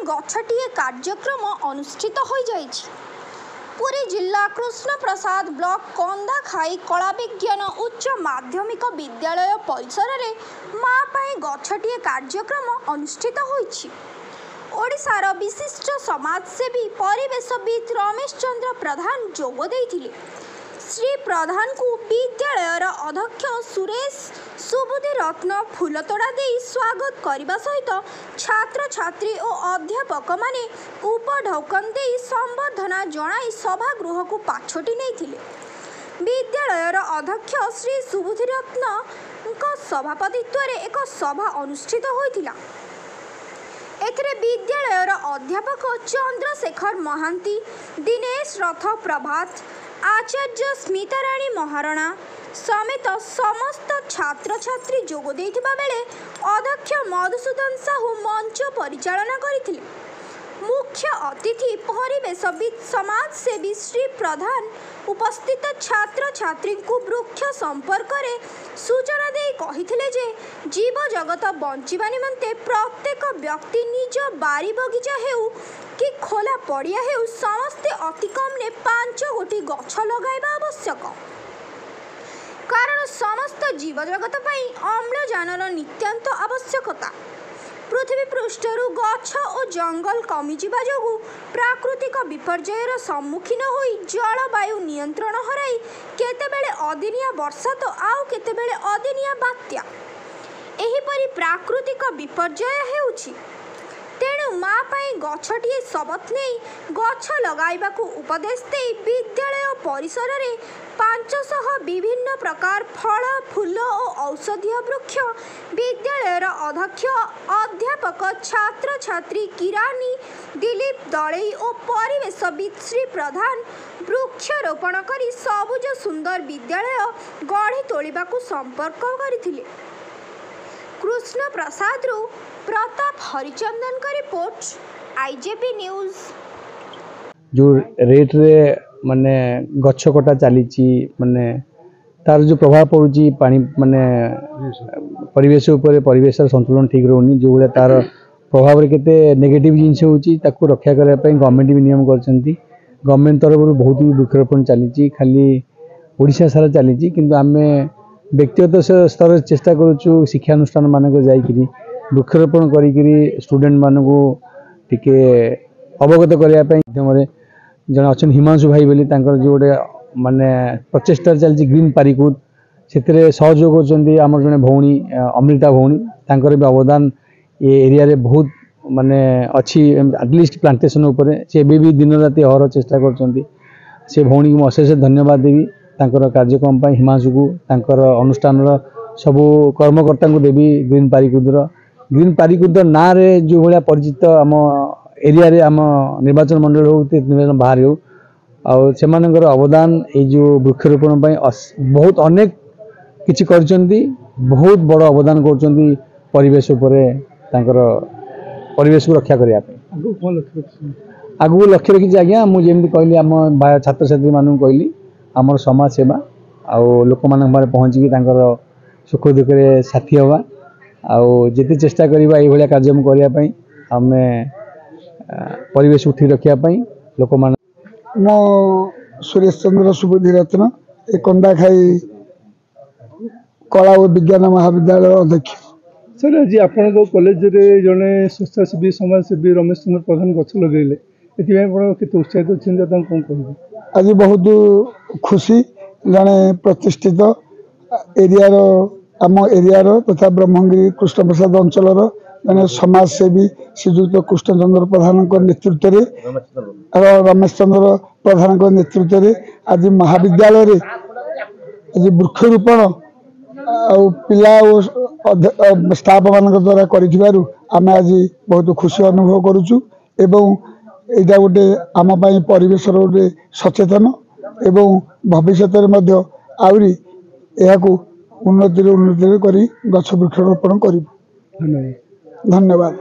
गछटिए कार्यक्रम अनुष्ठित हो जाइछि। पुरी जिला कृष्ण प्रसाद ब्लॉक कंदाखाई कला विज्ञान उच्च माध्यमिक विद्यालय परिसर रे माँ पाई गछटिए कार्यक्रम अनुष्ठित होइछि। ओडिशार विशिष्ट समाजसेवी परिवेशविद रमेश चंद्र प्रधान जोग देइथिले। श्री प्रधान को विद्यालयर अध्यक्ष सुरेश सुबुद्धि रत्न फूलतोड़ा दे स्वागत करने सहित छात्र छात्री और अध्यापक माने उपढौकन दे संबर्धना जणाई सभागृह को पाछोटी नहीं। विद्यालयर अध्यक्ष श्री सुबुद्धि रत्न सभापतित्व एक सभा अनुष्ठित होइतिला। एथिरे विद्यालयर अध्यापक चंद्रशेखर महांती, दिनेश रथ प्रभात, आचार्य स्मिताराणी महारणा समेत समस्त छात्र छात्री जोग देइथिबा बेले अध्यक्ष मधुसूदन साहू मंच परिचालना करथिले। मुख्य अतिथि परिवेशविद समाजसेवी श्री प्रधान उपस्थित छात्र छात्री को वृक्ष संपर्क में सूचना दे कहिथिले जे जीव जगत बंचिबा निमंते प्रत्येक व्यक्ति निज बारी बगीचा हेउ कि खोला पड़िया हेउ समस्ते अति कम ने 5 गोटी गछ लगाइबा आवश्यक। कारण समस्त जीव जगत पई अम्लजानर नित्यांत आवश्यकता। पृथ्वी पृष्ठरू गछ और जंगल कमिजिबा जोगु प्राकृतिक विपर्ययर सम्मुखीन होई जलवायु नियंत्रण हराई केतेबेले अदिनिया वर्षा तो आउ केतेबेले अदिनिया बात्या एहिपरि प्राकृतिक विपर्यय हेउछि। तेणु माँ पाई गछटिए शपथ नहीं गछ लगाइबाकू उपदेश दे विद्यालय परिसर रे 500 विभिन्न प्रकार फल फूल और औषधीय वृक्ष विद्यालयर अध्यक्ष अध्यापक छात्र छात्री किरानी दिलीप दलई और परिवेशविद श्री प्रधान वृक्षरोपण करी सबुज सुंदर विद्यालय गढ़ी तोलिबाकू संपर्क करथिले। कृष्ण प्रसाद रु प्रताप हरिचंदन का रिपोर्ट, आईजेपी न्यूज। जो रेट रे माने गछ कटा चली माने तार जो प्रभाव पड़ुची पानी माने परिवेश ऊपर परिवेश संतुलन ठीक रहउनी जो गुला तार प्रभाव रे केते नेगेटिव जिंस होची ताकू रक्षा करबा पई गवर्नमेंट भी नियम करचंती। गवर्नमेंट तरफ बहुत ही वृक्षरोपण चली खाली ओडिशा सारा चली किंतु आमे व्यक्तिगत स्तर चेष्टा करूँ शिक्षानुष्ठान मानक जाइकरी वृक्षरोपण करी स्टूडेंट मानक टिके अवगत करने माध्यम जन अच्छा हिमांशु भाई बोली जो गोटे माने प्रचेषा चलती ग्रीन पारिकुद से सहयोग करमर जड़े भौणी अमृता भौणी तांकर भी अवदान ये एरिया रे बहुत माने अच्छी एटलिस्ट प्लांटेशन उपर से भी दिन राति अहर चेष्टा कर भौणी को अशेष धन्यवाद देवी तांकर कार्यक्रम पर हिमांशु को तांकर अनुष्ठान सबू कर्मकर्ता को देवी ग्रीन पारिकुद ना रे जो भाया परिचित आम एरिया रे आम निर्वाचन मंडल हो निर्वाचन बाहर हो से अवदान ये जो वृक्षरोपण बहुत अनेक किछि करचंती बहुत बड़ अवदान करचंती परिवेश उपरे तांकर परिवेश को रक्षा करने आगु लक्ष्य रखी आज्ञा मुझे कहली आम छात्र छात्री मानू कहली आमर समाज सेवा आउ लोक मान पहुँचिकी सुख दुख साथी हवा आते चेष्टा करवा ये कार्यक्रम करने आम परिवेश ठीक रखापी लोक मान मो सुरेश चंद्र सुबुद्धि रत्न ए कंदाखाई कला और विज्ञान महाविद्यालय अध्यक्ष। सर आज आप कॉलेज जड़े स्वेच्छासेवी समाजसेवी रमेश चंद्र प्रधान गछ लगे ये उत्साहित अच्छे कौन कह आज बहुत खुशी जड़े प्रतिष्ठित एरियार आम एरियार तथा ब्रह्मगिरी कृष्ण प्रसाद अंचल जड़े समाजसेवी श्रीजुक्त कृष्णचंद्र प्रधान नेतृत्व में रमेश चंद्र प्रधान नेतृत्व में आज महाविद्यालय रे आज वृक्षरोपण पिला और स्टाफ मान द्वारा करें आज बहुत खुशी अनुभव करुचु एवं एटा गोटे आम परिवेश गोटे सचेतन एवं भविष्य आउरी उन्नति करी गछ वृक्षरोपण करूँ। धन्यवाद।